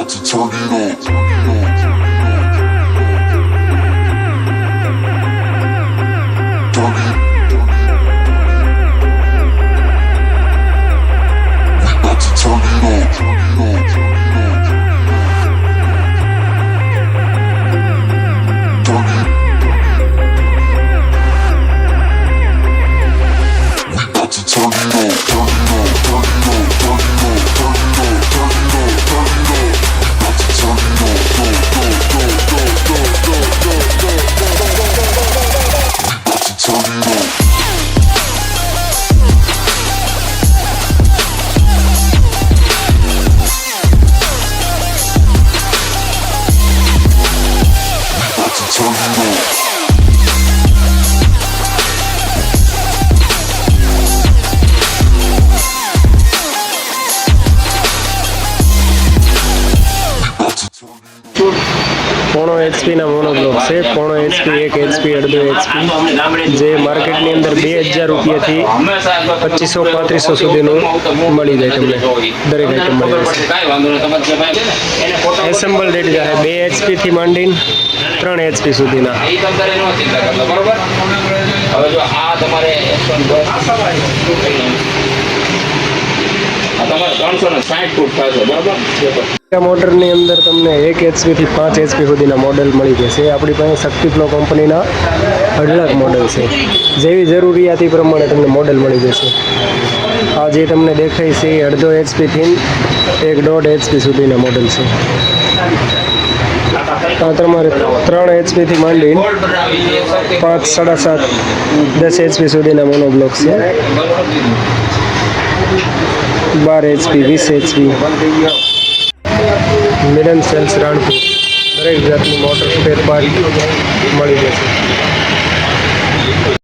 about to turn it on. Turn it. We about to turn it on. Turn it. We about to turn it on. Turn it on. Turn it on. Turn it on. Turn it on. Turn it on. Turn it on. We about to turn it on. We about to turn it on. Turn it on. પોણો એચપીના monoblock છે. પોણો HP, 1 HP, અડધો HP, જે માર્કેટની અંદર 2000 રૂપિયાથી 2500-3500 સુધીનું મળી જાય તમને. દરેક આઈટમ મળી જશે. એસેમ્બલ રેટ જાય 2 એચપીથી માંડીને 3 એચપી સુધીના. મોટરની અંદર તમને 1 એચપીથી 5 એચપી સુધીના મોડલ મળી જશે. આપણી પાસે શક્તિફ્લો કંપનીના અઢળક મોડલ છે. જેવી જરૂરિયાત એ પ્રમાણે તમને મોડલ મળી જશે. આ જે તમને દેખાય છે એ અડધો એચપીથી 1.5 એચપી સુધીના મોડલ છે. આ તમારે 3 એચપીથી માંડીને 5, 7.5, 10 એચપી સુધીના મોનોબ્લોક છે. 12 એચપી, 20 એચપી. મિલન સેલ્સ રાણપુર. દરેક જાતની મોટર સ્પેર પાર્ટ મળી જશે.